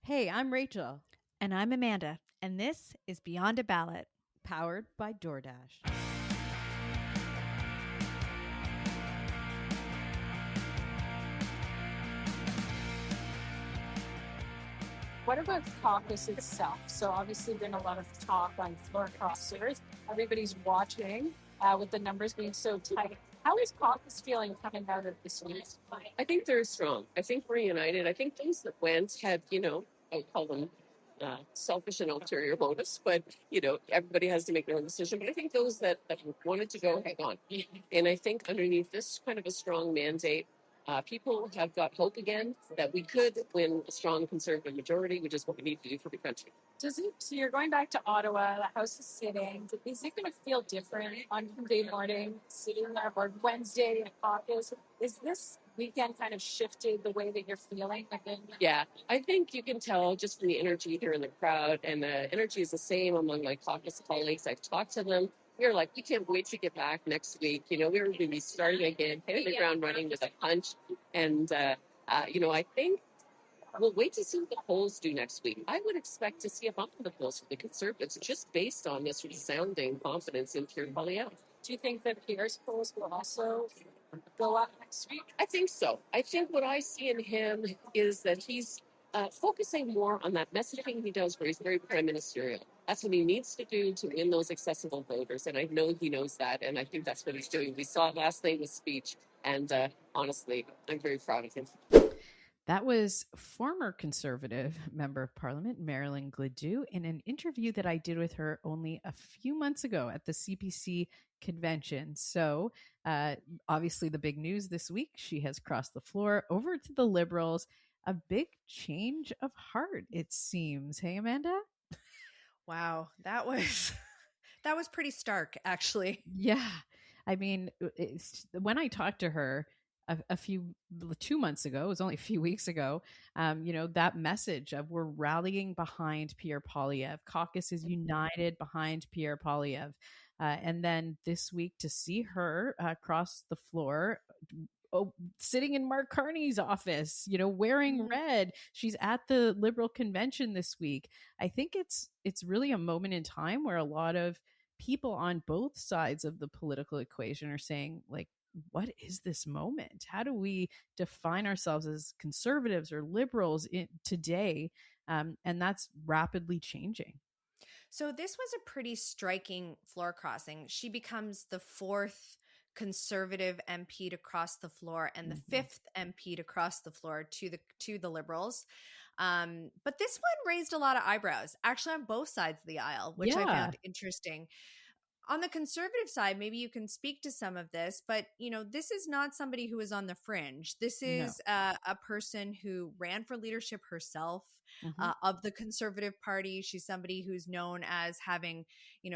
Hey, I'm Rachel, And I'm Amanda, and this is Beyond a Ballot. powered by DoorDash. What about caucus itself? So obviously been a lot of talk on floor crossers. Everybody's watching with the numbers being so tight. How is caucus feeling coming out of this week? I think they're strong. I think we're united. I think those that went had, I call them selfish and ulterior motives, but, everybody has to make their own decision. But I think those that wanted to go, hang on. And I think underneath this kind of a strong mandate, people have got hope again that we could win a strong conservative majority, which is what we need to do for the country. So you're going back to Ottawa, the House is sitting. Is it going to feel different on Monday morning, sitting there, or Wednesday in caucus? Is this weekend kind of shifted the way that you're feeling? Yeah, I think you can tell just from the energy here in the crowd, and the energy is the same among my caucus colleagues. I've talked to them. We're like, we can't wait to get back next week. We're going to be starting again, hitting the ground running with a punch. And, I think we'll wait to see what the polls do next week. I would expect to see a bump in the polls for the Conservatives just based on this resounding confidence in Pierre Poilievre. Do you think that Pierre's polls will also go up next week? I think so. I think what I see in him is that he's focusing more on that messaging he does where he's very prime ministerial. That's what he needs to do to win those accessible voters. And I know he knows that. And I think that's what he's doing. We saw it last night in his speech. And honestly, I'm very proud of him. That was former Conservative Member of Parliament, Marilyn Gladue, in an interview that I did with her only a few months ago at the CPC convention. So obviously the big news this week, she has crossed the floor over to the Liberals. A big change of heart, it seems. Hey, Amanda? Wow, that was pretty stark, actually. Yeah. I mean, when I talked to her a few 2 months ago, it was only a few weeks ago, that message of we're rallying behind Pierre Poilievre, caucus is united behind Pierre Poilievre. And then this week to see her cross the floor, sitting in Mark Carney's office, wearing red. She's at the Liberal convention this week. I think it's really a moment in time where a lot of people on both sides of the political equation are saying, like, what is this moment? How do we define ourselves as conservatives or liberals today? And that's rapidly changing. So this was a pretty striking floor crossing. She becomes the fourth Conservative MP to cross the floor and the fifth MP to cross the floor to the Liberals. But this one raised a lot of eyebrows, actually on both sides of the aisle, which I found interesting. On the Conservative side, maybe you can speak to some of this, but this is not somebody who is on the fringe. This is a person who ran for leadership herself of the Conservative Party. She's somebody who's known as having,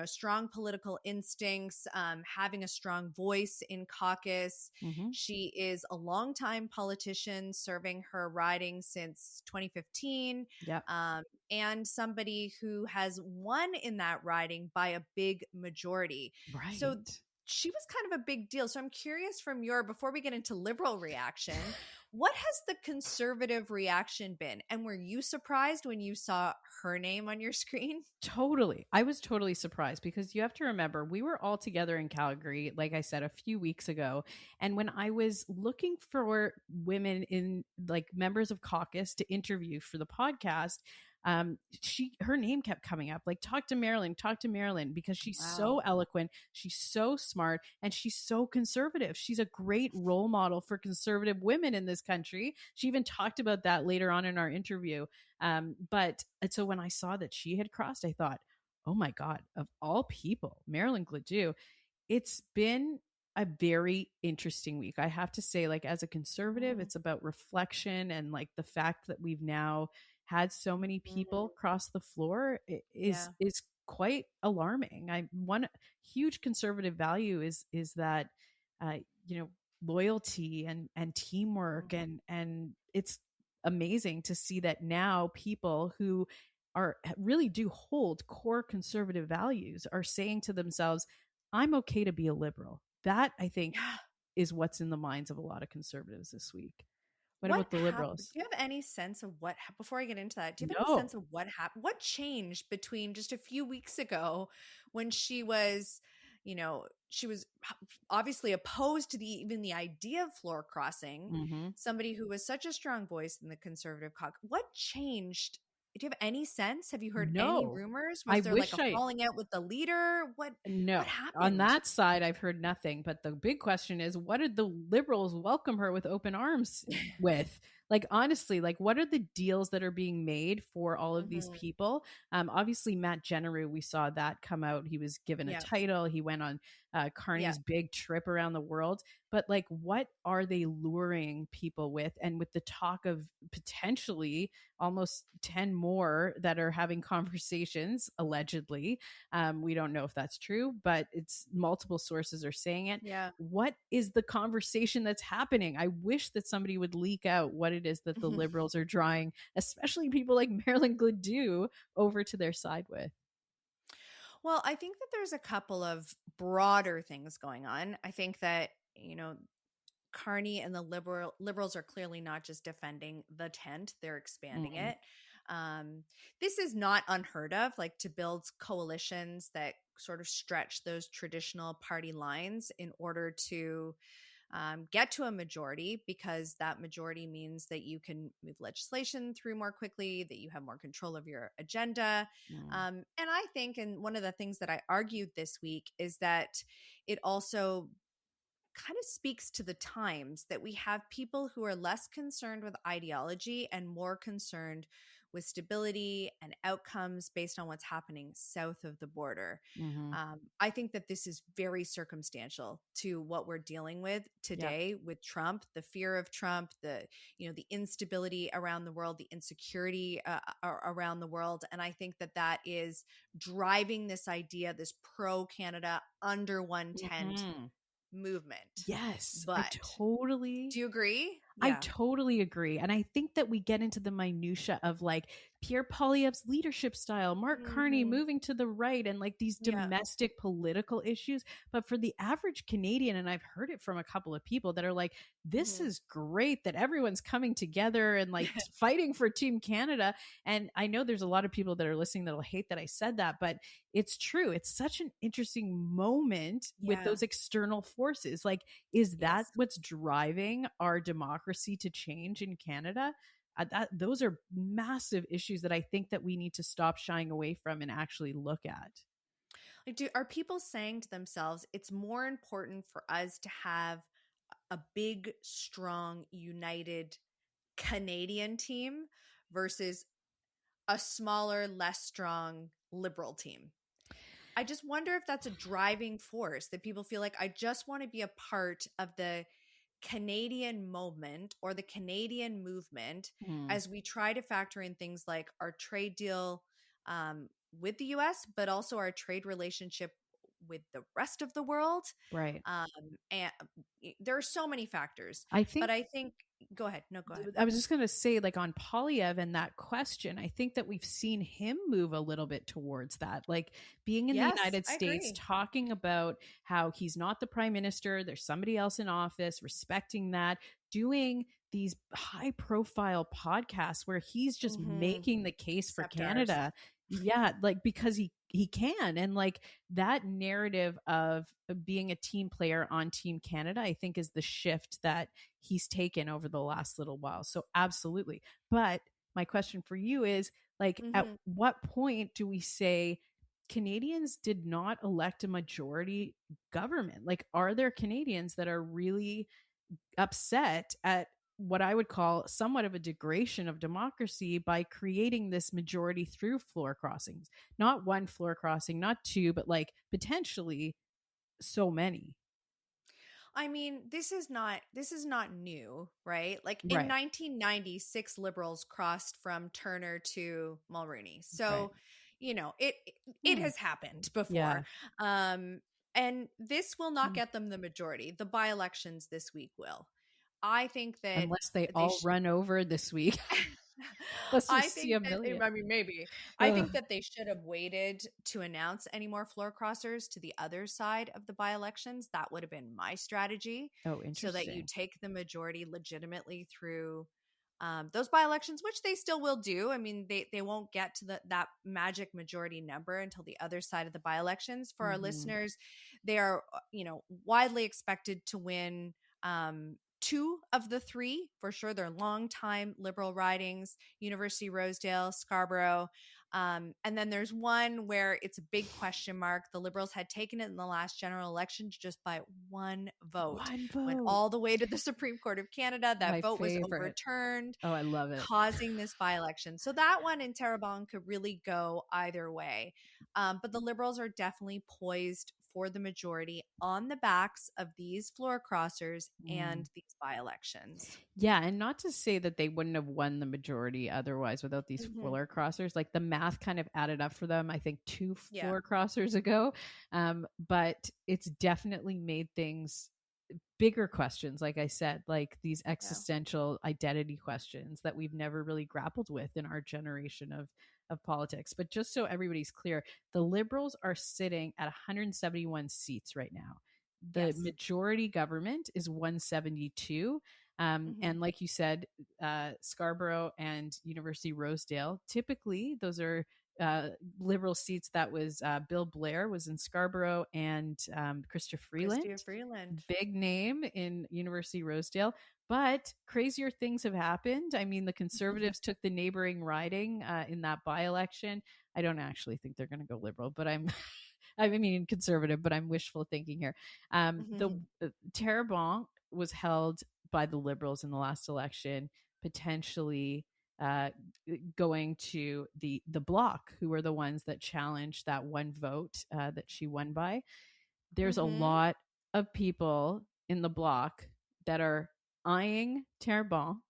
strong political instincts, having a strong voice in caucus. She is a longtime politician, serving her riding since 2015. And somebody who has won in that riding by a big majority. Right. So she was kind of a big deal. So I'm curious before we get into Liberal reaction, what has the Conservative reaction been? And were you surprised when you saw her name on your screen? Totally. I was totally surprised because you have to remember, we were all together in Calgary, like I said, a few weeks ago. And when I was looking for women in like members of caucus to interview for the podcast, her name kept coming up, like, talk to Marilyn, because she's so eloquent, she's so smart, and she's so conservative. She's a great role model for conservative women in this country. She even talked about that later on in our interview. But so when I saw that she had crossed, I thought, oh my God, of all people, Marilyn Gladue. It's been a very interesting week. I have to say, like, as a conservative, it's about reflection, and like the fact that we've now had so many people cross the floor is quite alarming. One huge conservative value is that loyalty and teamwork, and it's amazing to see that now people who really do hold core conservative values are saying to themselves, I'm okay to be a liberal. That, I think, is what's in the minds of a lot of conservatives this week. What about the Liberals? Do you have any sense of before I get into that, do you have any No. sense of what happened? What changed between just a few weeks ago when she was, she was obviously opposed to even the idea of floor crossing, Mm-hmm. somebody who was such a strong voice in the conservative caucus. What changed? Do you have any sense? Have you heard any No. rumors? I Was there like wish a falling out with the leader? What No, on happened? that side, I've heard nothing. But the big question is, what did the Liberals welcome her with open arms with? Like, honestly, like, what are the deals that are being made for all of these Mhm. people? Obviously, Matt Jenneru, we saw that come out. He was given a Yeah. title. He went on Carney's Yeah. big trip around the world. But, like, what are they luring people with? And with the talk of potentially almost 10 more that are having conversations, allegedly. We don't know if that's true, but it's multiple sources are saying it. Yeah. What is the conversation that's happening? I wish that somebody would leak out what it is that the Mhm. Liberals are drawing, especially people like Marilyn Gladue, over to their side with. Well, I think that there's a couple of broader things going on. I think that, Carney and the liberals are clearly not just defending the tent, they're expanding Mm, it. This is not unheard of, like to build coalitions that sort of stretch those traditional party lines in order to get to a majority, because that majority means that you can move legislation through more quickly, that you have more control of your agenda. mm, And I think, and one of the things that I argued this week is that it also kind of speaks to the times that we have people who are less concerned with ideology and more concerned with stability and outcomes based on what's happening south of the border. mhm. I think that this is very circumstantial to what we're dealing with Yeah. today with Trump, the fear of Trump, the instability around the world, the insecurity around the world. And I think that that is driving this idea, this pro Canada under one tent Mhm. movement. Yes, But do you agree? I Yeah. totally agree. And I think that we get into the minutia of like Pierre Poilievre's leadership style, Mark Carney Mhm. moving to the right, and like these Yeah. domestic political issues. But for the average Canadian, and I've heard it from a couple of people that are like, this Mhm. is great that everyone's coming together and like fighting for Team Canada. And I know there's a lot of people that are listening that'll hate that I said that, but it's true. It's such an interesting moment with Yeah. those external forces. Like, is that Yes. what's driving our democracy to change in Canada? Those are massive issues that I think that we need to stop shying away from and actually look at. Like, are people saying to themselves, it's more important for us to have a big, strong, united Canadian team versus a smaller, less strong liberal team? I just wonder if that's a driving force, that people feel like, I just want to be a part of the Canadian moment or the Canadian movement Mm, as we try to factor in things like our trade deal with the US, but also our trade relationship with the rest of the world. right. And there are so many factors, I but think I think, go ahead. No, go ahead. I was just going to say, like on Polyev and that question, I think that we've seen him move a little bit towards that, like being in the Yes, United I States, agree. talking about how he's not the prime minister, there's somebody else in office, respecting that, doing these high profile podcasts where he's just Mm-hmm. making the case for Except ours. Canada. Yeah, like because he can, and like that narrative of being a team player on Team Canada, I think is the shift that he's taken over the last little while. So absolutely. But my question for you is like, at Mm-hmm. what point do we say Canadians did not elect a majority government? Like, are there Canadians that are really upset at what I would call somewhat of a degradation of democracy by creating this majority through floor crossings? Not one floor crossing, not two, but like potentially so many. I mean, this is not new, right? Like in Right. 1996, liberals crossed from Turner to Mulroney. Right. So, it Hmm. has happened Yeah. before. And this will not Hmm. get them the majority. The by-elections this week will. I think that Unless they they all run over this week. Let's I just see think a that, million. I mean, maybe. I Ugh. think that they should have waited to announce any more floor crossers to the other side of the by elections. That would have been my strategy, Oh, so that you interesting. take the majority legitimately through those by elections, which they still will do. I mean, they won't get to that magic majority number until the other side of the by elections. For our Mhm. listeners, they are, widely expected to win. Two of the three for sure. They're longtime Liberal ridings: University Rosedale, Scarborough. And then there's one where it's a big question mark. The Liberals had taken it in the last general election just by one vote. One Went vote. all the way to the Supreme Court of Canada. That My vote was favorite. overturned, Oh, I love it. causing this by election. So that one in Terrebonne could really go either way. But the Liberals are definitely poised for the majority on the backs of these floor crossers Mm. and these by elections. Yeah, and not to say that they wouldn't have won the majority otherwise without these Mm-hmm. floor crossers. Like the math kind of added up for them, I think, two Yeah. floor crossers ago. But it's definitely made things bigger questions, like I said, like these existential identity questions that we've never really grappled with in our generation of politics. But just so everybody's clear, the Liberals are sitting at 171 seats right now. The Yes. majority government is 172. And like you said, Scarborough and University Rosedale, typically those are Liberal seats. That was Bill Blair was in Scarborough, and Chrystia Freeland, big name in University Rosedale. But crazier things have happened. I mean, the Conservatives took the neighboring riding in that by-election. I don't actually think they're going to go Liberal, but I mean conservative, but I'm wishful thinking here. The Terrebonne was held by the Liberals in the last election, potentially going to the Bloc, who were the ones that challenged that one vote that she won by. There's a lot of people in the Bloc that are eyeing Terrebonne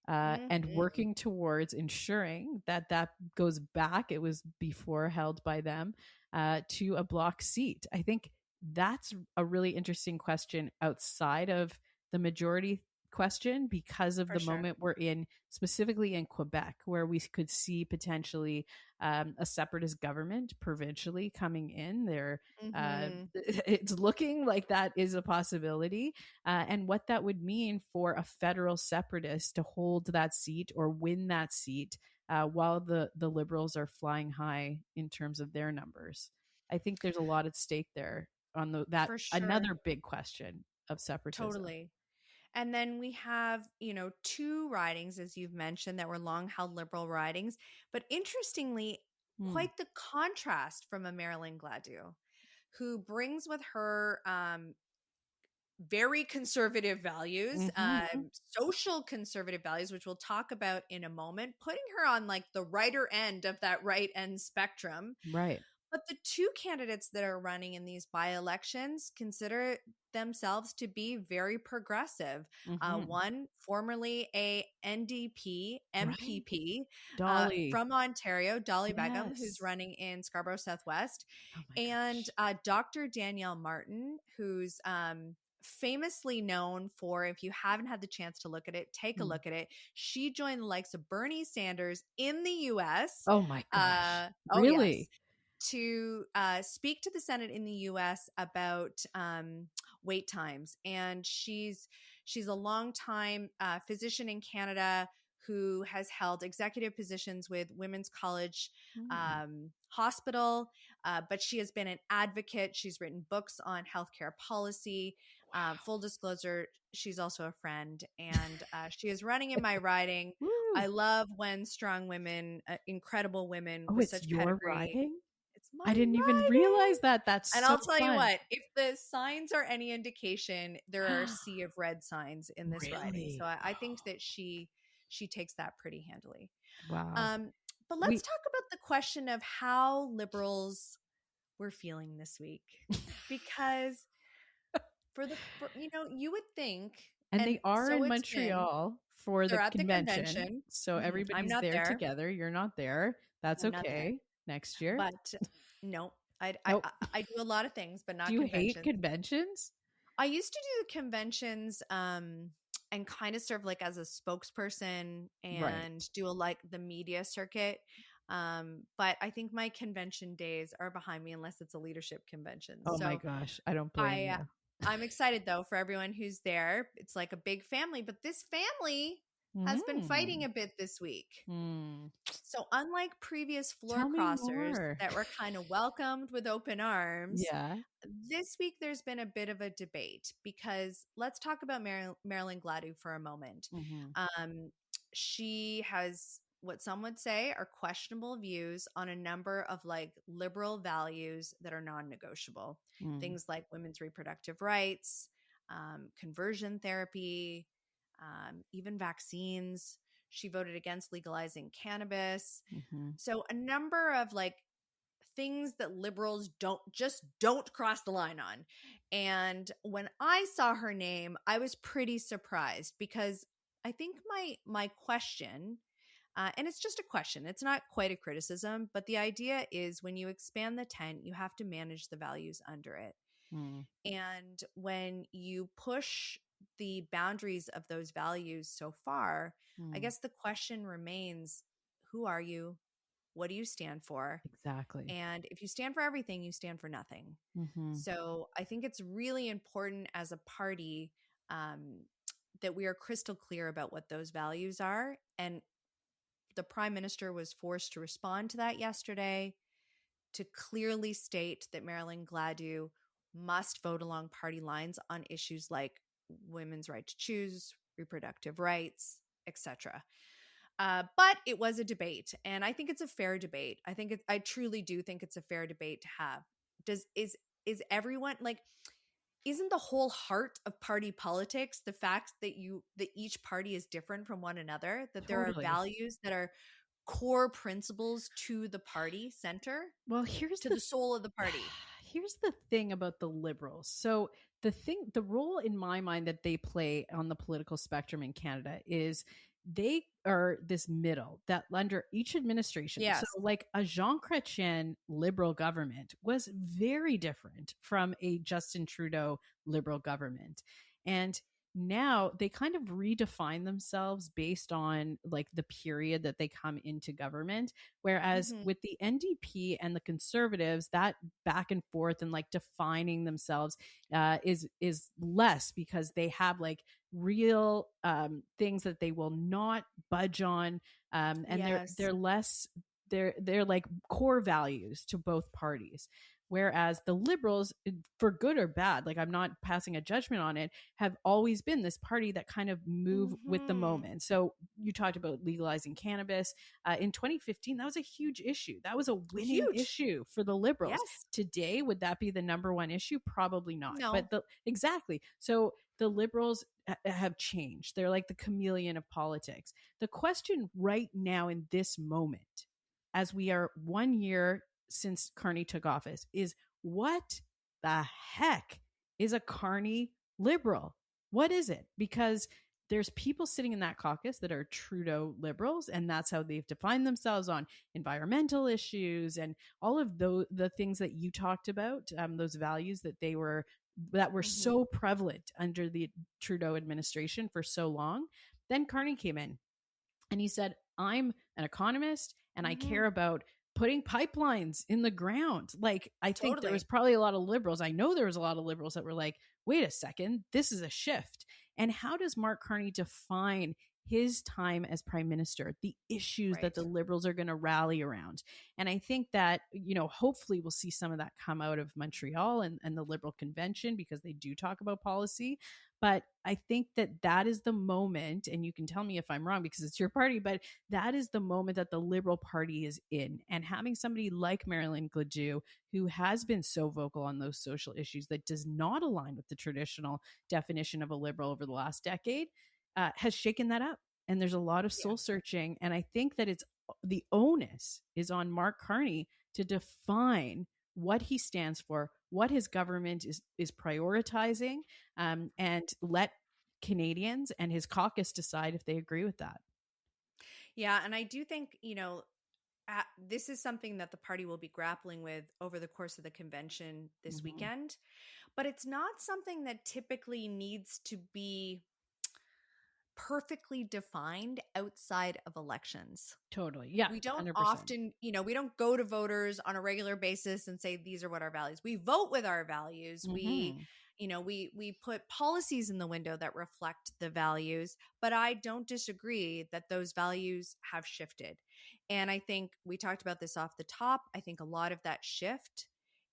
and working towards ensuring that that goes back. It was before held by them to a Bloc seat. I think that's a really interesting question outside of the majority question, because of the moment we're in, specifically in Quebec, where we could see potentially a separatist government provincially coming in there. It's looking like that is a possibility, and what that would mean for a federal separatist to hold that seat or win that seat while the Liberals are flying high in terms of their numbers. I think there's a lot at stake there on that For sure. another big question of separatism. Totally. And then we have, two ridings, as you've mentioned, that were long held Liberal ridings. But interestingly, quite the contrast from a Marilyn Gladue, who brings with her very conservative values, social conservative values, which we'll talk about in a moment, putting her on like the righter end of that right end spectrum. Right. But the two candidates that are running in these by-elections consider themselves to be very progressive. One, formerly a NDP MPP from Ontario, Dolly Begum, who's running in Scarborough Southwest, and Dr. Danielle Martin, who's famously known for, if you haven't had the chance to look at it, take a look at it. She joined the likes of Bernie Sanders in the U.S. Oh my gosh. Really? Oh, yes, to speak to the Senate in the U.S. about wait times. And she's a longtime physician in Canada who has held executive positions with Women's College Hospital, but she has been an advocate. She's written books on healthcare policy. Full disclosure, she's also a friend, and she is running in my riding. I love when strong women, incredible women with such pedigree. Riding? It's my I didn't even riding. realize that. That's And so I'll tell you fun. what, if the signs are any indication, there are a sea of red signs in this riding. So I think that she takes that pretty handily. Wow. But let's talk about the question of how Liberals were feeling this week, because you would think, and they are so in Montreal for the convention. So everybody's there together. You're not there. That's okay. Next year. But no, I do a lot of things, but not do you conventions. hate conventions? I used to do the conventions and kind of serve like as a spokesperson Right. and do the media circuit. But I think my convention days are behind me unless it's a leadership convention. Oh my So gosh, I don't blame I you. I'm excited though for everyone who's there. It's like a big family, but this family has been fighting Mm. a bit this week. Mm. So unlike previous floor Tell me crossers more. that were kind of welcomed with open arms, Yeah. this week there's been a bit of a debate because let's talk about Marilyn Gladu for a moment. Mm-hmm. She has what some would say are questionable views on a number of like liberal values that are non-negotiable. Mm. Things like women's reproductive rights, conversion therapy, even vaccines. She voted against legalizing cannabis. Mm-hmm. So a number of like things that liberals don't cross the line on. And when I saw her name, I was pretty surprised because I think my question, and it's just a question, it's not quite a criticism, but the idea is when you expand the tent, you have to manage the values under it. Mm. And when you push the boundaries of those values so far, I Mm. guess the question remains, who are you? What do you stand for? Exactly. And if you stand for everything, you stand for nothing. Mm-hmm. So I think it's really important as a party that we are crystal clear about what those values are. And the prime minister was forced to respond to that yesterday to clearly state that Marilyn Gladu must vote along party lines on issues like women's right to choose, reproductive rights, etc. But it was a debate, and I think it's a fair debate. I truly do think it's a fair debate to have. Is everyone like? Isn't the whole heart of party politics the fact that each party is different from one another? That there are Totally. values that are core principles to the party center, Well, to the soul of the party. here's the thing about the liberals. So the role in my mind that they play on the political spectrum in Canada is they are this middle that under each administration. Yes. So like a Jean Chrétien liberal government was very different from a Justin Trudeau liberal government. And now they kind of redefine themselves based on like the period that they come into government. Whereas with the NDP and the Conservatives, that back and forth and like defining themselves is less because they have like real things that they will not budge on, and Yes. they're less they're like core values to both parties. Whereas the liberals, for good or bad, like I'm not passing a judgment on it, have always been this party that kind of move with the moment. So you talked about legalizing cannabis in 2015. That was a huge issue. That was a winning issue for the liberals. Yes. Today, would that be the number one issue? Probably not. No. But exactly. So the liberals have changed. They're like the chameleon of politics. The question right now in this moment, as we are 1 year since Carney took office, is what the heck is a Carney liberal? What is it? Because there's people sitting in that caucus that are Trudeau liberals, and that's how they've defined themselves on environmental issues and all of the things that you talked about, those values that were so prevalent under the Trudeau administration for so long. Then Carney came in and he said, I'm an economist and I care about putting pipelines in the ground. Like, I think there was probably a lot of liberals. I know there was a lot of liberals that were like, wait a second, this is a shift. And how does Mark Carney define his time as prime minister, the issues that the liberals are going to rally around? And I think that, hopefully we'll see some of that come out of Montreal and the Liberal Convention, because they do talk about policy. But I think that is the moment, and you can tell me if I'm wrong because it's your party, but that is the moment that the Liberal Party is in. And having somebody like Marilyn Gladu, who has been so vocal on those social issues that does not align with the traditional definition of a liberal over the last decade, has shaken that up. And there's a lot of soul searching. And I think that the onus is on Mark Carney to define what he stands for, what his government is prioritizing, and let Canadians and his caucus decide if they agree with that. Yeah, and I do think, this is something that the party will be grappling with over the course of the convention this weekend, but it's not something that typically needs to be perfectly defined outside of elections. Totally. Yeah. We don't 100%. often, we don't go to voters on a regular basis and say, these are what our values. We vote with our values. We put policies in the window that reflect the values, but I don't disagree that those values have shifted. And I think we talked about this off the top. I think a lot of that shift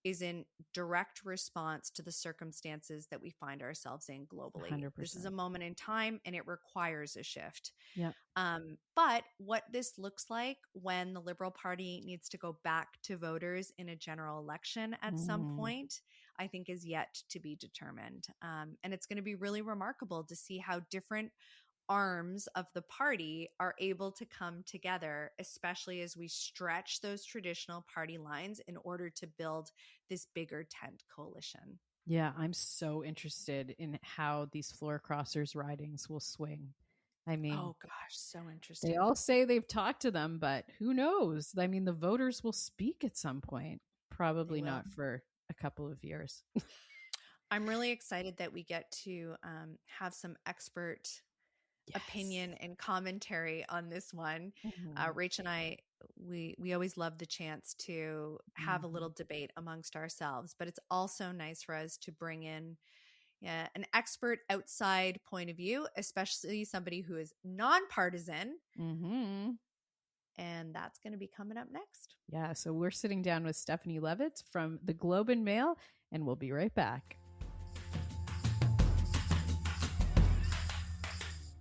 is in direct response to the circumstances that we find ourselves in globally. 100%. This is a moment in time and it requires a shift. Yeah. But what this looks like when the Liberal Party needs to go back to voters in a general election at some point, I think is yet to be determined. And it's going to be really remarkable to see how different arms of the party are able to come together, especially as we stretch those traditional party lines in order to build this bigger tent coalition. Yeah, I'm so interested in how these floor crossers ridings will swing. I mean, oh gosh, so interesting. They all say they've talked to them, but who knows? I mean, the voters will speak at some point, probably not for a couple of years. I'm really excited that we get to have some expert opinion and commentary on this one. Rach and I, we always love the chance to have a little debate amongst ourselves, but it's also nice for us to bring in an expert outside point of view, especially somebody who is nonpartisan. And that's going to be coming up next. Yeah, so we're sitting down with Stephanie Levitz from the Globe and Mail, and we'll be right back.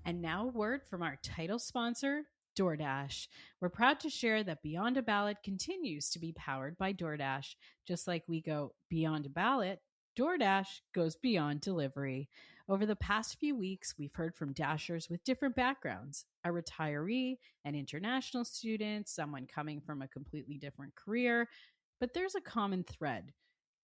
And now a word from our title sponsor, DoorDash. We're proud to share that Beyond a Ballot continues to be powered by DoorDash. Just like we go beyond a ballot, DoorDash goes beyond delivery. Over the past few weeks, we've heard from Dashers with different backgrounds: a retiree, an international student, someone coming from a completely different career. But there's a common thread.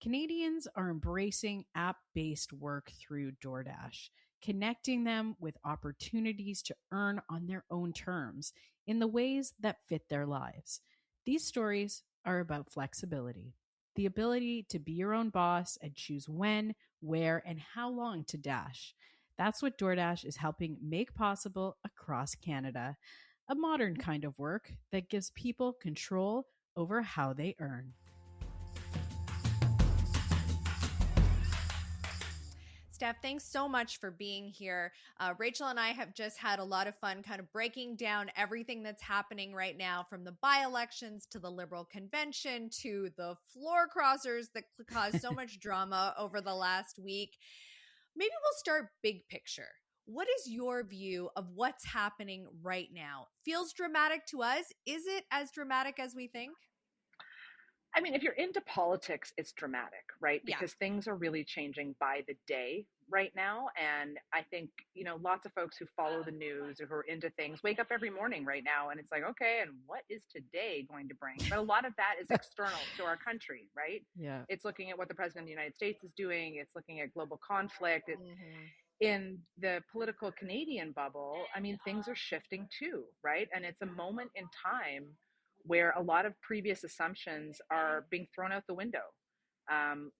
Canadians are embracing app-based work through DoorDash, connecting them with opportunities to earn on their own terms in the ways that fit their lives. These stories are about flexibility, the ability to be your own boss and choose when, where, and how long to dash. That's what DoorDash is helping make possible across Canada, a modern kind of work that gives people control over how they earn. Steph, thanks so much for being here. Rachel and I have just had a lot of fun kind of breaking down everything that's happening right now, from the by-elections to the Liberal convention to the floor crossers that caused so much drama over the last week. Maybe we'll start big picture. What is your view of what's happening right now? Feels dramatic to us. Is it as dramatic as we think? I mean, if you're into politics, it's dramatic, right? Because things are really changing by the day right now. And I think, lots of folks who follow the news or who are into things wake up every morning right now and it's like, okay, and what is today going to bring? But a lot of that is external to our country, right? Yeah. It's looking at what the president of the United States is doing. It's looking at global conflict. In the political Canadian bubble, I mean, things are shifting too, right? And it's a moment in time where a lot of previous assumptions are being thrown out the window. I'm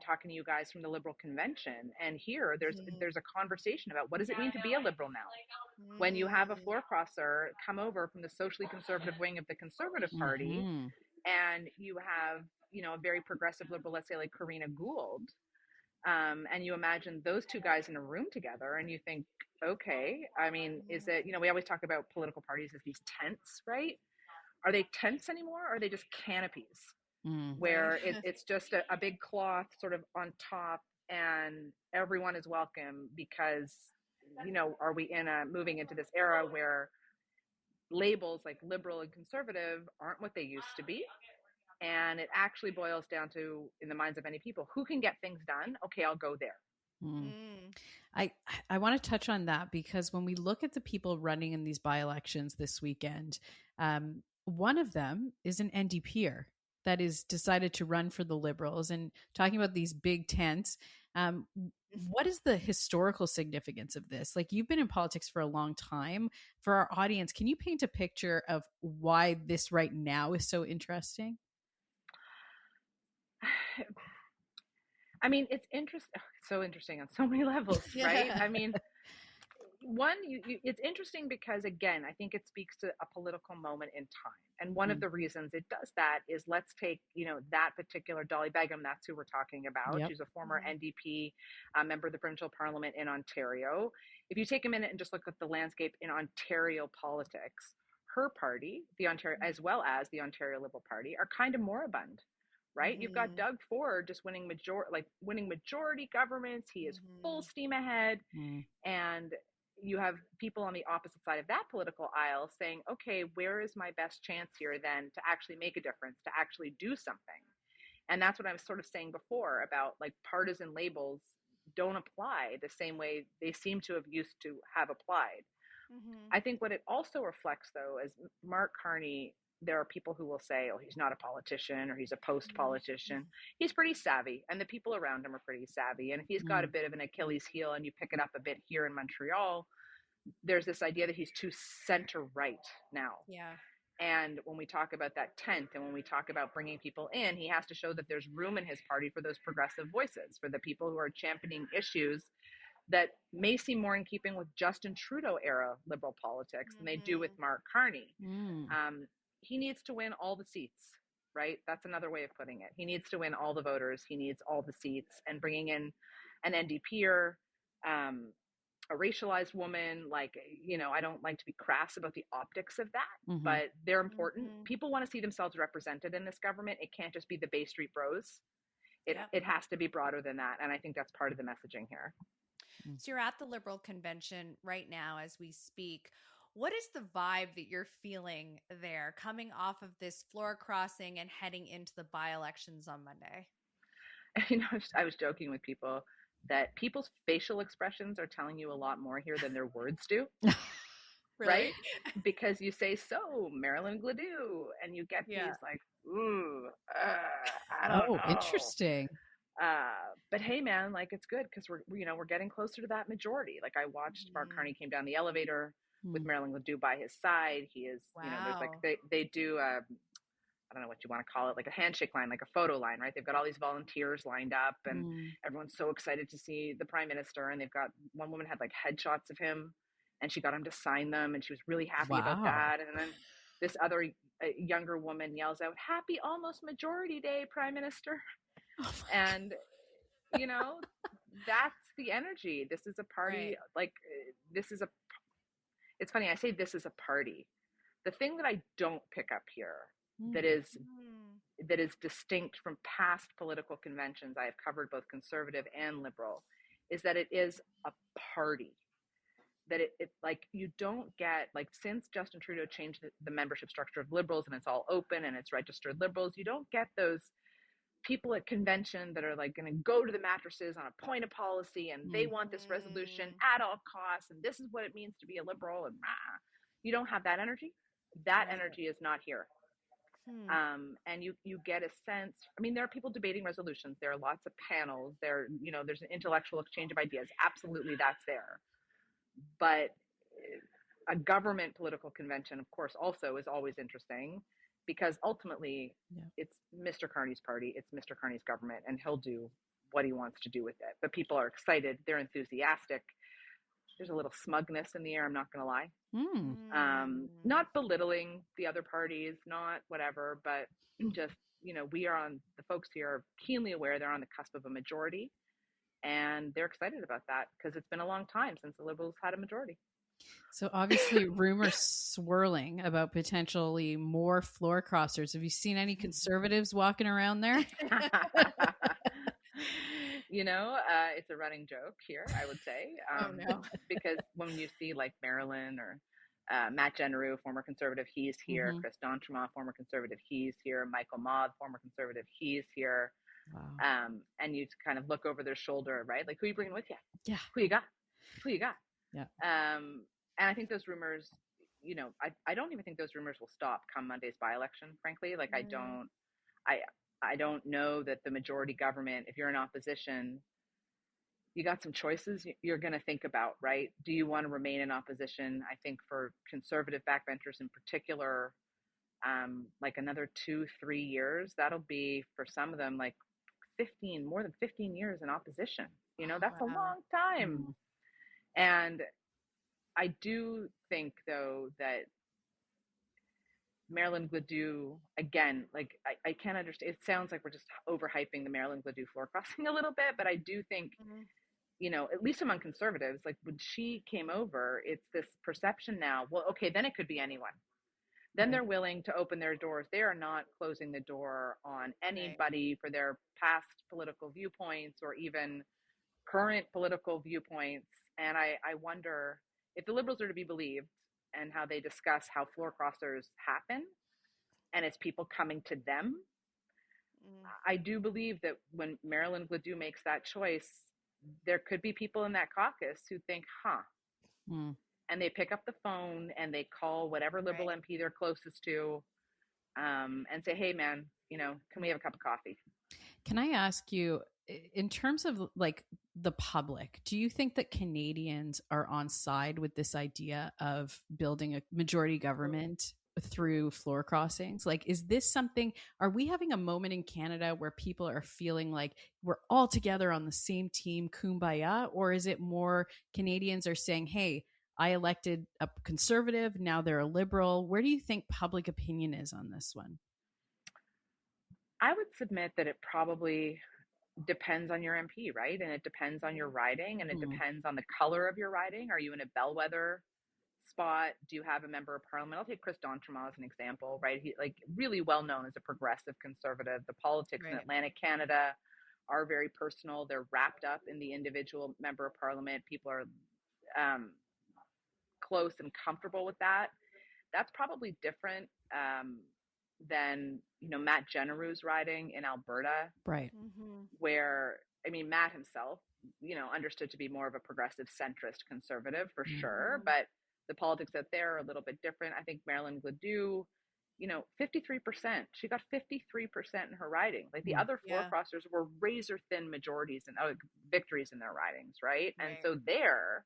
talking to you guys from the Liberal convention, and here there's a conversation about what does it mean to be a Liberal now? When you have a floor crosser come over from the socially conservative wing of the Conservative Party, and you have, a very progressive Liberal, let's say like Karina Gould, and you imagine those two guys in a room together and you think, okay, I mean, is it, we always talk about political parties as these tents, right? Are they tents anymore? Or are they just canopies where it's just a big cloth sort of on top and everyone is welcome because, are we moving into this era where labels like liberal and conservative aren't what they used to be? And it actually boils down to, in the minds of many people, who can get things done? Okay, I'll go there. I want to touch on that because when we look at the people running in these by-elections this weekend, one of them is an NDPer that is decided to run for the Liberals. And talking about these big tents, what is the historical significance of this? Like, you've been in politics for a long time. For our audience, can you paint a picture of why this right now is so interesting? I mean, it's so interesting on so many levels, right? I mean, It's interesting because, again, I think it speaks to a political moment in time. And one of the reasons it does that is, let's take, that particular Dolly Begum, that's who we're talking about. Yep. She's a former NDP member of the provincial parliament in Ontario. If you take a minute and just look at the landscape in Ontario politics, her party, the Ontario, as well as the Ontario Liberal Party, are kind of moribund. Right? You've got Doug Ford just winning majority governments. He is full steam ahead. And you have people on the opposite side of that political aisle saying, okay, where is my best chance here then to actually make a difference, to actually do something? And that's what I was sort of saying before about, like, partisan labels don't apply the same way they seem to have applied. I think what it also reflects, though, is Mark Carney. There are people who will say, oh, he's not a politician or he's a post-politician. He's pretty savvy, and the people around him are pretty savvy. And if he's got a bit of an Achilles heel, and you pick it up a bit here in Montreal, there's this idea that he's too center-right now. Yeah. And when we talk about that 10th, and when we talk about bringing people in, he has to show that there's room in his party for those progressive voices, for the people who are championing issues that may seem more in keeping with Justin Trudeau era Liberal politics than they do with Mark Carney. He needs to win all the seats, right? That's another way of putting it. He needs to win all the voters. He needs all the seats, and bringing in an NDPer, a racialized woman, like, I don't like to be crass about the optics of that, but they're important. People want to see themselves represented in this government. It can't just be the Bay Street Bros. It has to be broader than that. And I think that's part of the messaging here. So you're at the Liberal convention right now as we speak. What is the vibe that you're feeling there coming off of this floor crossing and heading into the by-elections on Monday? I was joking with people that people's facial expressions are telling you a lot more here than their words do. Really? Right? Because you say, so, Marilyn Gladue, and you get these like, ooh, I don't know. Interesting. But hey, man, like, it's good because we're getting closer to that majority. Like, I watched Mark Carney came down the elevator with Marilyn Gladue by his side. He is, there's like, they do, I don't know what you want to call it, like a handshake line, like a photo line, right? They've got all these volunteers lined up, and everyone's so excited to see the prime minister. And they've got, one woman had like headshots of him, and she got him to sign them, and she was really happy about that. And then this other younger woman yells out, "Happy almost majority day, Prime Minister." And that's the energy. This is a party. Like, it's funny, I say this is a party. The thing that I don't pick up here that is distinct from past political conventions I have covered, both conservative and liberal, is that it is a party. That it like, you don't get, like, since Justin Trudeau changed the membership structure of Liberals and it's all open and it's registered Liberals, you don't get those people at convention that are like going to go to the mattresses on a point of policy, and they want this resolution at all costs, and this is what it means to be a Liberal, and you don't have that energy. That energy is not here. And you get a sense, I mean, there are people debating resolutions, there are lots of panels, there's an intellectual exchange of ideas, absolutely, that's there. But a government political convention, of course, also is always interesting, because ultimately it's Mr. Carney's party, it's Mr. Carney's government, and he'll do what he wants to do with it. But people are excited, they're enthusiastic. There's a little smugness in the air, I'm not going to lie. Not belittling the other parties, not whatever, but just, the folks here are keenly aware they're on the cusp of a majority, and they're excited about that because it's been a long time since the Liberals had a majority. So obviously rumors swirling about potentially more floor crossers. Have you seen any conservatives walking around there? It's a running joke here, I would say. Because when you see like Marilyn or Matt Genereux, former conservative, he's here. Chris D'Entremont, former conservative, he's here. Michael Maude, former conservative, he's here. Wow. And you kind of look over their shoulder, right? Like, who are you bringing with you? Yeah. Who you got? Yeah. And I think those rumors, I don't even think those rumors will stop come Monday's by-election, frankly. Like, I don't know that the majority government, if you're in opposition, you got some choices you're going to think about, right? Do you want to remain in opposition? I think for conservative backbenchers in particular, like another 2-3 years, that'll be for some of them like more than 15 years in opposition. That's a long time. And I do think, though, that Marilyn Gladue, again, like I can't understand. It sounds like we're just overhyping the Marilyn Gladue floor crossing a little bit, but I do think, at least among conservatives, like when she came over, it's this perception now, well, okay, then it could be anyone. Then they're willing to open their doors. They are not closing the door on anybody for their past political viewpoints or even current political viewpoints. And I wonder if the Liberals are to be believed and how they discuss how floor crossers happen and it's people coming to them. I do believe that when Marilyn Gladue makes that choice, there could be people in that caucus who think, and they pick up the phone and they call whatever Liberal MP they're closest to, and say, hey, man, can we have a cup of coffee? Can I ask you, in terms of like the public, do you think that Canadians are on side with this idea of building a majority government through floor crossings? Like, is this something, are we having a moment in Canada where people are feeling like we're all together on the same team, kumbaya? Or is it more Canadians are saying, hey, I elected a conservative, now they're a liberal? Where do you think public opinion is on this one? I would submit that it probably depends on your MP, right? And it depends on your riding, and it depends on the color of your riding. Are you in a bellwether spot? Do you have a member of parliament? I'll take Chris D'Entremont as an example, right? He like really well known as a progressive conservative. The politics in Atlantic Canada are very personal. They're wrapped up in the individual member of parliament. People are close and comfortable with that. That's probably different than Matt Generou's riding in Alberta, right? Where Matt himself understood to be more of a progressive centrist conservative for sure, but the politics out there are a little bit different. I think Marilyn Gladue, 53%, she got 53% in her riding. Like the other floor crossers were razor thin majorities and victories in their ridings, right? And so there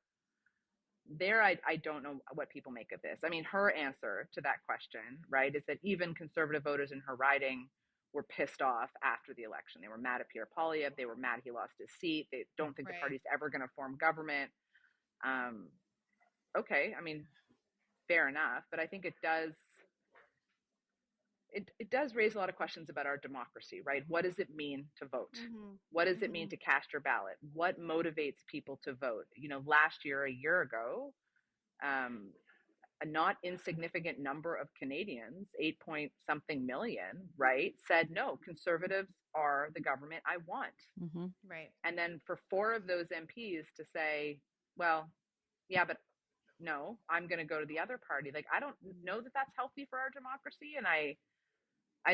I don't know what people make of this. I mean, her answer to that question, right, is that even conservative voters in her riding were pissed off after the election. They were mad at Pierre Poilievre. They were mad he lost his seat. They don't think the party's ever going to form government. Okay, I mean, fair enough. But I think it does raise a lot of questions about our democracy, right? What does it mean to vote? What does it mean to cast your ballot? What motivates people to vote? Last year, a year ago, a not insignificant number of Canadians, 8 point something million, right, said, no, conservatives are the government I want. Right. And then for 4 of those MPs to say, well, yeah, but no, I'm going to go to the other party. Like, I don't know that that's healthy for our democracy. And I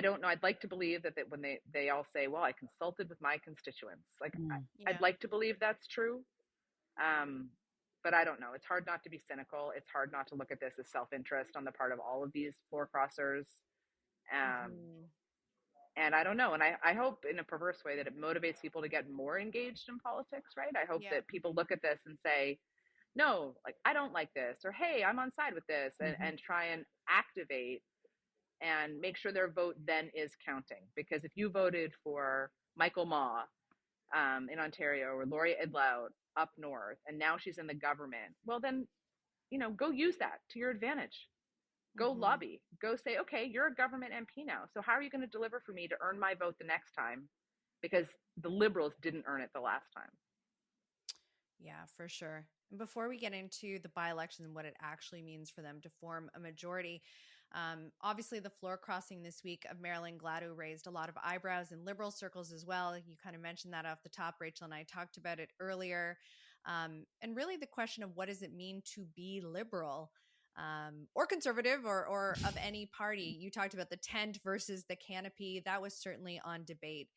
don't know. I'd like to believe that when they all say, well, I consulted with my constituents. Like, I'd like to believe that's true. But I don't know. It's hard not to be cynical. It's hard not to look at this as self-interest on the part of all of these floor crossers. And I don't know. And I hope in a perverse way that it motivates people to get more engaged in politics, right? I hope that people look at this and say, no, like, I don't like this, or, hey, I'm on side with this, and try and activate and make sure their vote then is counting. Because if you voted for Michael Maw in Ontario, or Laurie Idlout up north, and now she's in the government, well then, go use that to your advantage. Go lobby. Go say, okay, you're a government MP now. So how are you going to deliver for me to earn my vote the next time? Because the Liberals didn't earn it the last time. Yeah, for sure. And before we get into the by-election and what it actually means for them to form a majority, obviously the floor crossing this week of Marilyn Gladue raised a lot of eyebrows in Liberal circles as well. You kind of mentioned that off the top, Rachel, and I talked about it earlier. And really the question of what does it mean to be Liberal or conservative or of any party. You talked about the tent versus the canopy. That was certainly on debate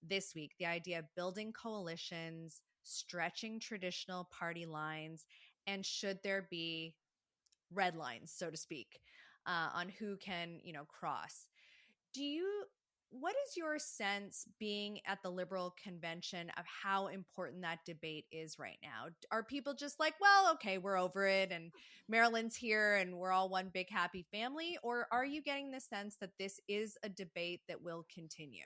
this week. The idea of building coalitions, stretching traditional party lines, and should there be red lines, so to speak, on who can, cross. What is your sense being at the Liberal convention of how important that debate is right now? Are people just like, well, okay, we're over it and Marilyn's here and we're all one big happy family? Or are you getting the sense that this is a debate that will continue?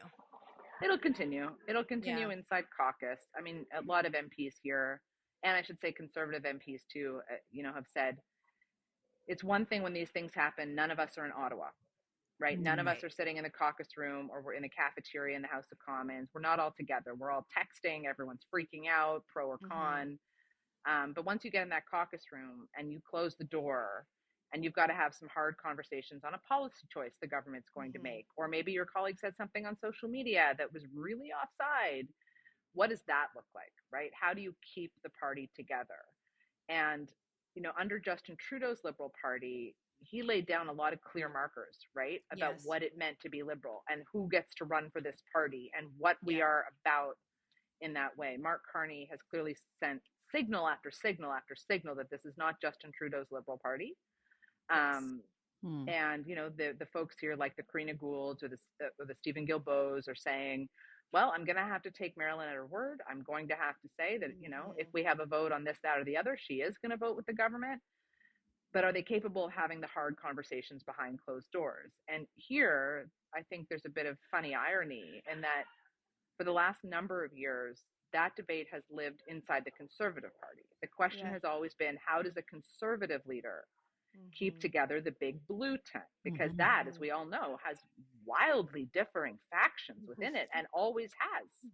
It'll continue. It'll continue inside caucus. I mean, a lot of MPs here and I should say conservative MPs too, have said it's one thing when these things happen. None of us are in Ottawa, right? None of us are sitting in the caucus room or we're in a cafeteria in the House of Commons. We're not all together. We're all texting. Everyone's freaking out, pro or con. But once you get in that caucus room and you close the door and you've got to have some hard conversations on a policy choice the government's going to make, or maybe your colleague said something on social media that was really offside. What does that look like, right? How do you keep the party together? And, under Justin Trudeau's Liberal Party, he laid down a lot of clear markers, right, about what it meant to be liberal and who gets to run for this party and what we are about in that way. Mark Carney has clearly sent signal after signal after signal that this is not Justin Trudeau's Liberal Party. And, the folks here like the Karina Goulds or the Stephen Guilbeaults are saying, well, I'm going to have to take Marilyn at her word. I'm going to have to say that, if we have a vote on this, that, or the other, she is going to vote with the government. But are they capable of having the hard conversations behind closed doors? And here, I think there's a bit of funny irony in that for the last number of years, that debate has lived inside the Conservative Party. The question has always been, how does a Conservative leader keep together the big blue tent? Because that, as we all know, has wildly differing factions within it and always has,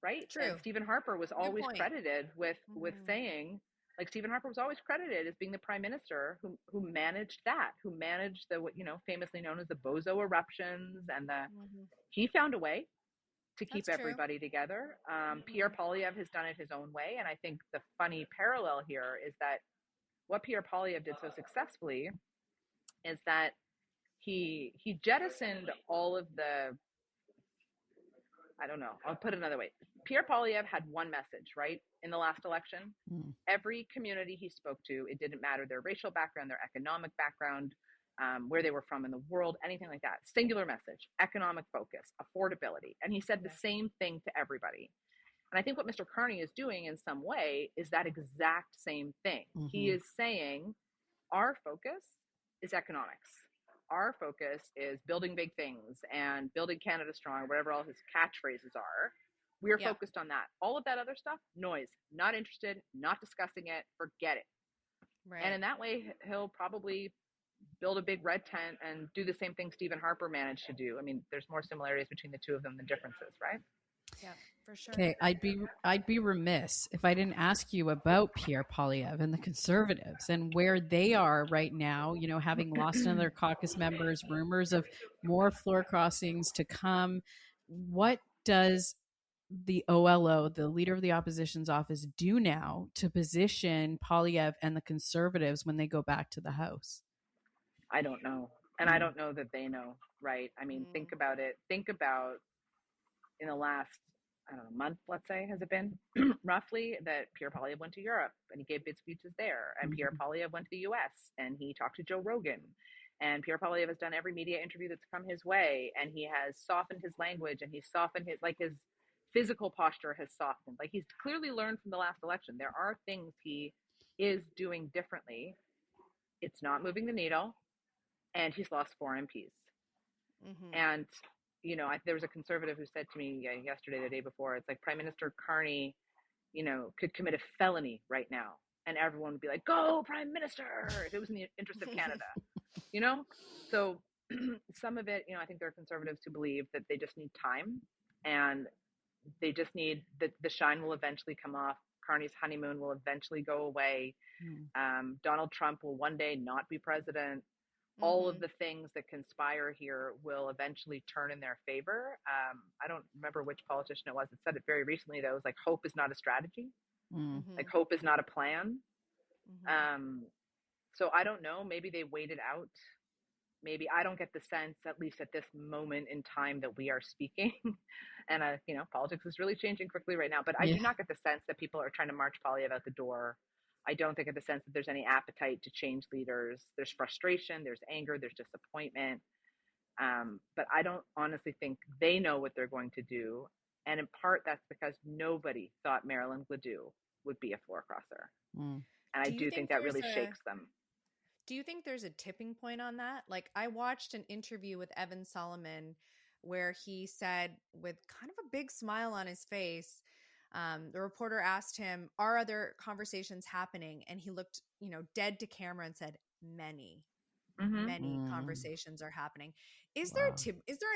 right? True. And Stephen Harper was always credited with saying, like, Stephen Harper was always credited as being the prime minister who managed that, who managed the, famously known as the bozo eruptions, and he found a way to keep everybody together. Pierre Poilievre has done it his own way. And I think the funny parallel here is that what Pierre Poilievre did so successfully is that he jettisoned all of the, I don't know, I'll put it another way. Pierre Poilievre had one message, right? In the last election, every community he spoke to, it didn't matter their racial background, their economic background, where they were from in the world, anything like that. Singular message, economic focus, affordability. And he said the same thing to everybody. And I think what Mr. Carney is doing in some way is that exact same thing. He is saying our focus is economics. Our focus is building big things and building Canada strong, whatever all his catchphrases are. We're focused on that. All of that other stuff, noise, not interested, not discussing it, forget it. Right. And in that way, he'll probably build a big red tent and do the same thing Stephen Harper managed to do. I mean, there's more similarities between the two of them than differences, right? Yeah, for sure. Okay, I'd be remiss if I didn't ask you about Pierre Poilievre and the Conservatives and where they are right now, having lost another caucus members, rumors of more floor crossings to come. What does the OLO, the leader of the opposition's office, do now to position Poilievre and the Conservatives when they go back to the House? I don't know. And I don't know that they know, right? I mean, think about it. Think about in the last, I don't know, month, let's say, has it been roughly, that Pierre Poilievre went to Europe and he gave big speeches there. And Pierre Poilievre went to the US and he talked to Joe Rogan. And Pierre Poilievre has done every media interview that's come his way. And he has softened his language and he's softened his physical posture has softened. Like, he's clearly learned from the last election. There are things he is doing differently. It's not moving the needle. And he's lost 4 MPs. And, there was a Conservative who said to me yesterday, the day before, it's like Prime Minister Carney, could commit a felony right now. And everyone would be like, go Prime Minister, if it was in the interest of Canada, So some of it, I think there are Conservatives who believe that they just need time and they just need the shine will eventually come off. Carney's honeymoon will eventually go away. Donald Trump will one day not be president. All of the things that conspire here will eventually turn in their favor. I don't remember which politician it was that said it very recently, though. It was like, hope is not a strategy. Like, hope is not a plan. So I don't know. Maybe they waited out. Maybe I don't get the sense, at least at this moment in time that we are speaking. And, politics is really changing quickly right now. But I do not get the sense that people are trying to march Poilievre out the door. I don't think, at the sense that there's any appetite to change leaders. There's frustration, there's anger, there's disappointment. But I don't honestly think they know what they're going to do. And in part, that's because nobody thought Marilyn Ledoux would be a floor crosser. And I do think that really shakes them. Do you think there's a tipping point on that? Like, I watched an interview with Evan Solomon where he said, with kind of a big smile on his face, The reporter asked him, are other conversations happening? And he looked, dead to camera and said, many. Many conversations are happening. Is there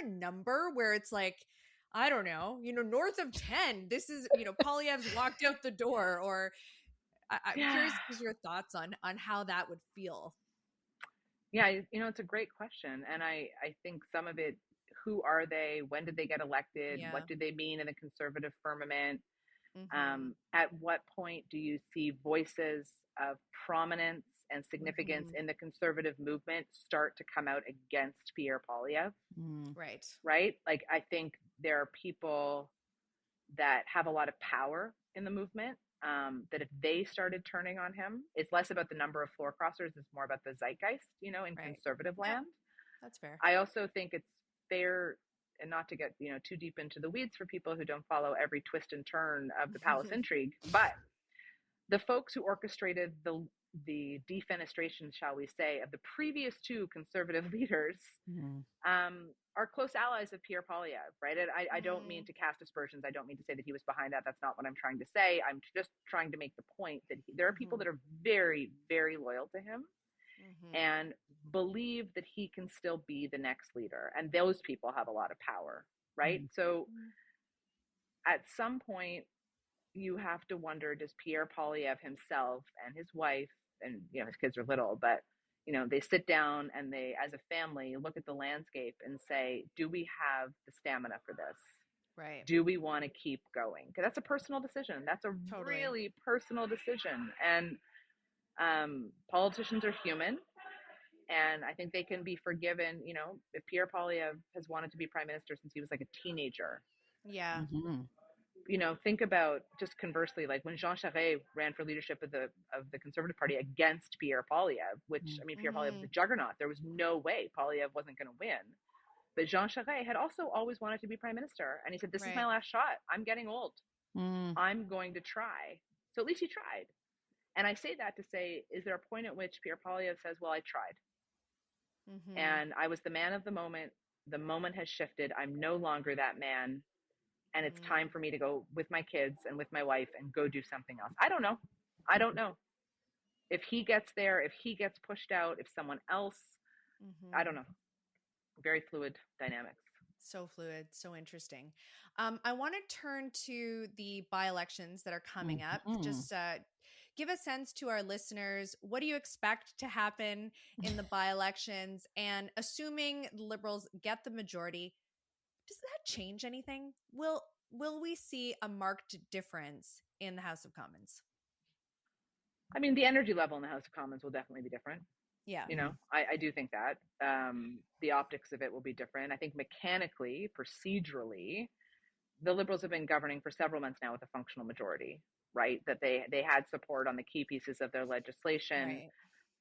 a number where it's like, I don't know, north of 10, this is, Polyev's walked out the door? Or I'm curious to your thoughts on how that would feel. Yeah, it's a great question. And I think some of it, who are they? When did they get elected? Yeah. What do they mean in the conservative firmament? Mm-hmm. At what point do you see voices of prominence and significance in the conservative movement start to come out against Pierre Poilievre? Right. Right? Like, I think there are people that have a lot of power in the movement, that if they started turning on him, it's less about the number of floor crossers, it's more about the zeitgeist, in conservative land. That's fair. I also think it's fair, and not to get, too deep into the weeds for people who don't follow every twist and turn of the palace intrigue, but the folks who orchestrated the defenestration, shall we say, of the previous two conservative leaders are close allies of Pierre Poilievre, right? And I don't mean to cast aspersions. I don't mean to say that he was behind that. That's not what I'm trying to say. I'm just trying to make the point that there are people that are very, very loyal to him and believe that he can still be the next leader. And those people have a lot of power, right? So at some point, you have to wonder, does Pierre Poilievre himself and his wife, and his kids are little, but they sit down and they, as a family, look at the landscape and say, do we have the stamina for this? Right. Do we want to keep going? Because that's a personal decision. That's a really personal decision. And politicians are human. And I think they can be forgiven, if Pierre Poilievre has wanted to be prime minister since he was like a teenager. Yeah. Think about, just conversely, like when Jean Charest ran for leadership of the Conservative Party against Pierre Poilievre, which, Pierre Poilievre was a juggernaut. There was no way Poilievre wasn't going to win. But Jean Charest had also always wanted to be prime minister. And he said, this is my last shot. I'm getting old. I'm going to try. So at least he tried. And I say that to say, is there a point at which Pierre Poilievre says, well, I tried. And I was the man of the moment. The moment has shifted. I'm no longer that man. And it's time for me to go with my kids and with my wife and go do something else. I don't know. If he gets there, if he gets pushed out, if someone else, I don't know. Very fluid dynamics. So fluid, so interesting. I want to turn to the by-elections that are coming up. Just give a sense to our listeners. What do you expect to happen in the by-elections? And assuming the Liberals get the majority, does that change anything? Will we see a marked difference in the House of Commons? I mean, the energy level in the House of Commons will definitely be different. Yeah. I do think that the optics of it will be different. I think mechanically, procedurally, the Liberals have been governing for several months now with a functional majority, right? That they had support on the key pieces of their legislation.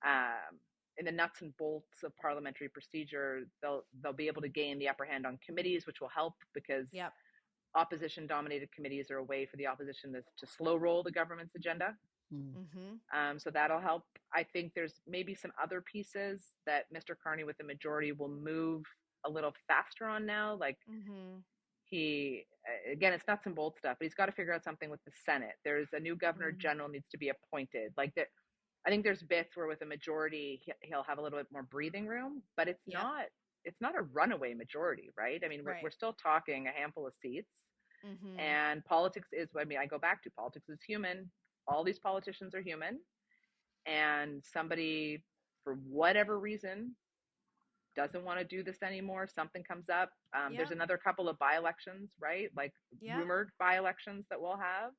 Right. In the nuts and bolts of parliamentary procedure, they'll be able to gain the upper hand on committees, which will help because opposition-dominated committees are a way for the opposition to slow roll the government's agenda. So that'll help. I think there's maybe some other pieces that Mr. Carney with the majority will move a little faster on now. Like he, again, it's nuts and bolts stuff, but he's got to figure out something with the Senate. There's a new governor general needs to be appointed. Like that, I think there's bits where with a majority he'll have a little bit more breathing room, but it's not a runaway majority, right? I mean, we're still talking a handful of seats, and politics is. I mean, I go back to politics is human. All these politicians are human, and somebody, for whatever reason, doesn't want to do this anymore. Something comes up. There's another couple of by-elections, right? Like rumored by-elections that we'll have.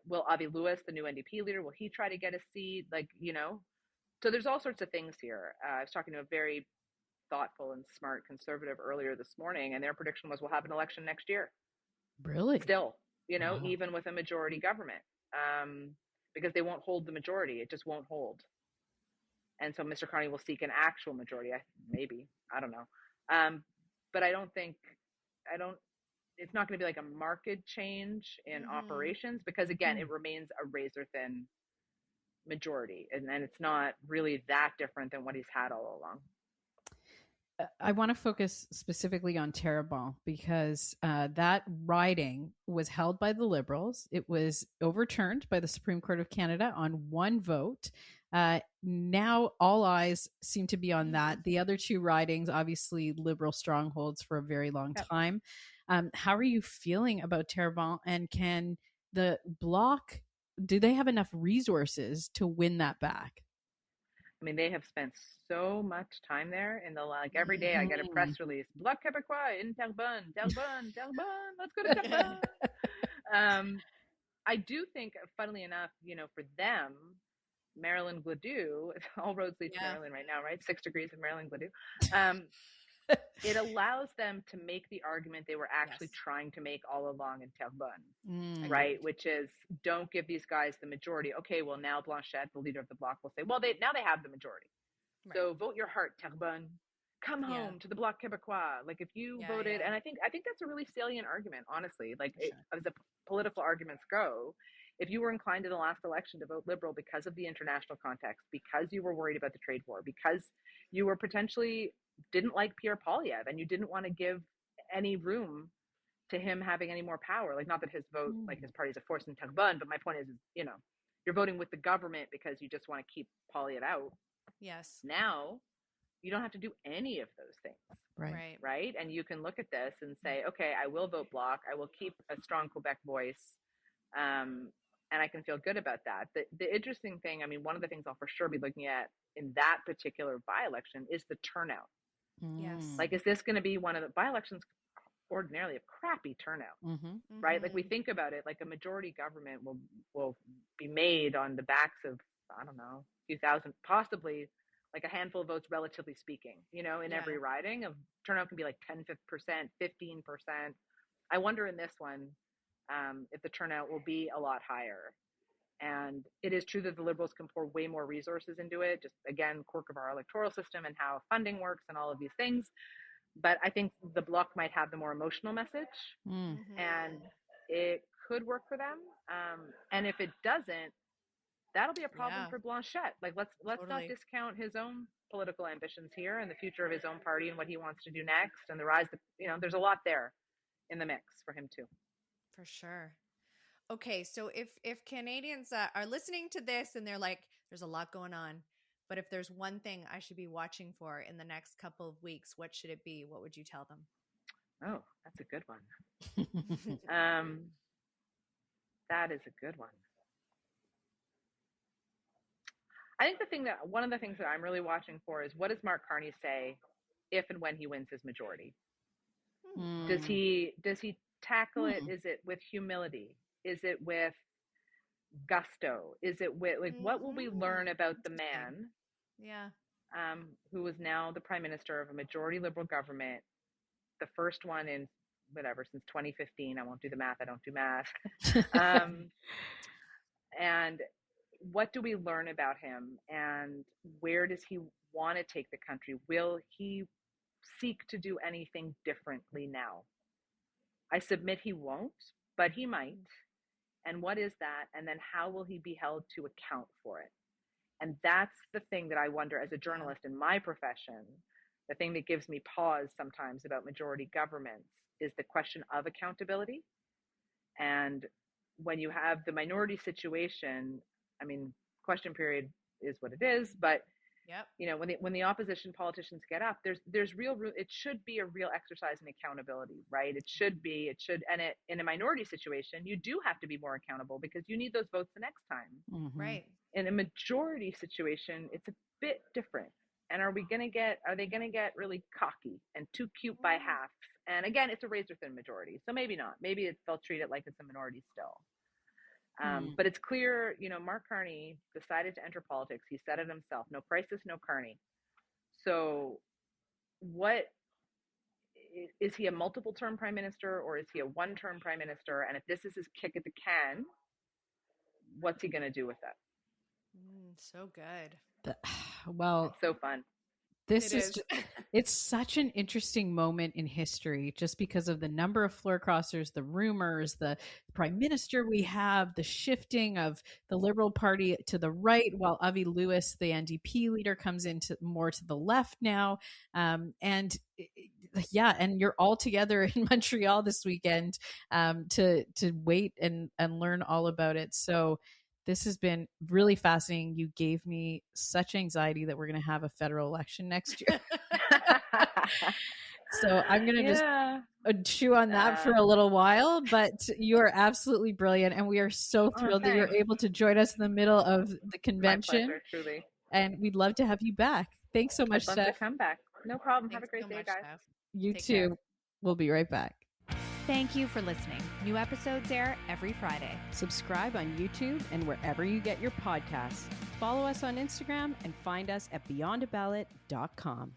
Will Avi Lewis, the new NDP leader, will he try to get a seat? Like, so there's all sorts of things here. I was talking to a very thoughtful and smart conservative earlier this morning, and their prediction was we'll have an election next year. Really? Still, even with a majority government. Because they won't hold the majority. It just won't hold. And so Mr. Carney will seek an actual majority. Maybe. I don't know. But it's not going to be like a market change in operations because, again, it remains a razor thin majority. And it's not really that different than what he's had all along. I want to focus specifically on Terrebonne because that riding was held by the Liberals. It was overturned by the Supreme Court of Canada on one vote. Now all eyes seem to be on that. The other two ridings, obviously Liberal strongholds for a very long time. How are you feeling about Terrebonne, and can the Bloc, do they have enough resources to win that back? I mean, they have spent so much time there. In the like every day, I get a press release: Bloc Québécois in Terrebonne, Terrebonne, Terrebonne. Let's go to Terrebonne. I do think, funnily enough, for them, Marilyn Gladue, all roads lead to Marilyn right now, right? 6 degrees of Marilyn Gladue. It allows them to make the argument they were actually trying to make all along in Terrebonne, right? Which is, don't give these guys the majority. Okay, well, now Blanchette, the leader of the Bloc, will say, well, now they have the majority. Right. So vote your heart, Terrebonne. Come home to the Bloc Québécois. Like, if you voted, and I think that's a really salient argument, honestly. Like, as the political arguments go, if you were inclined in the last election to vote Liberal because of the international context, because you were worried about the trade war, because you were potentially didn't like Pierre Poilievre and you didn't want to give any room to him having any more power, like, not that his vote, like his party's a force in Terrebonne, but my point is, you're voting with the government because you just want to keep Poilievre out. Yes. Now you don't have to do any of those things. Right. And you can look at this and say, okay, I will vote Bloc. I will keep a strong Quebec voice. And I can feel good about that. The interesting thing, I mean, one of the things I'll for sure be looking at in that particular by-election is the turnout. Yes. Like, is this going to be one of the by-elections ordinarily a crappy turnout, right? Like, we think about it, like a majority government will be made on the backs of, I don't know, a few thousand, possibly like a handful of votes, relatively speaking, in every riding. Of turnout can be like 10%, 15%. I wonder in this one, if the turnout will be a lot higher. And it is true that the Liberals can pour way more resources into it, just, again, quirk of our electoral system and how funding works and all of these things. But I think the Bloc might have the more emotional message, and it could work for them. And if it doesn't, that'll be a problem for Blanchette. Like, let's not discount his own political ambitions here and the future of his own party and what he wants to do next, and the rise. There's a lot there in the mix for him too. For sure. Okay, so if Canadians are listening to this and they're like, there's a lot going on, but if there's one thing I should be watching for in the next couple of weeks, what should it be? What would you tell them? Oh, that's a good one. That is a good one. I think one of the things that I'm really watching for is, what does Mark Carney say if and when he wins his majority? Does he tackle it? Is it with humility? Is it with gusto? Is it with, like, what will we learn about the man who is now the prime minister of a majority Liberal government, the first one in since 2015. I won't do the math. I don't do math. And what do we learn about him, and where does he want to take the country? Will he seek to do anything differently now? I submit he won't, but he might. And what is that? And then how will he be held to account for it? And that's the thing that I wonder, as a journalist in my profession, the thing that gives me pause sometimes about majority governments is the question of accountability. And when you have the minority situation, I mean, question period is what it is, but when the opposition politicians get up, there's real, it should be a real exercise in accountability, right? It should, and in a minority situation, you do have to be more accountable because you need those votes the next time. Right. In a majority situation, it's a bit different. And are they going to get really cocky and too cute by half? And again, it's a razor thin majority, so maybe not. Maybe they'll treat it like it's a minority still. But it's clear, Mark Carney decided to enter politics. He said it himself: no crisis, no Carney. So what is he, a multiple term prime minister, or is he a one term prime minister? And if this is his kick at the can, what's he going to do with it? So good. Well, it's so fun. This It is is. it's such an interesting moment in history just because of the number of floor crossers, the rumors, the prime minister we have, the shifting of the Liberal Party to the right, while Avi Lewis, the NDP leader, comes into more to the left now. And yeah, and you're all together in Montreal this weekend to wait and learn all about it. So this has been really fascinating. You gave me such anxiety that we're going to have a federal election next year. So I'm going to just chew on that for a little while, but you're absolutely brilliant. And we are so thrilled that you're able to join us in the middle of the convention. My pleasure, truly. And we'd love to have you back. Thanks so much, I'd love Steph. to come back. No problem. Thanks Have a great so day, much, guys. Steph. You Take too. care. We'll be right back. Thank you for listening. New episodes air every Friday. Subscribe on YouTube and wherever you get your podcasts. Follow us on Instagram and find us at beyondaballot.com.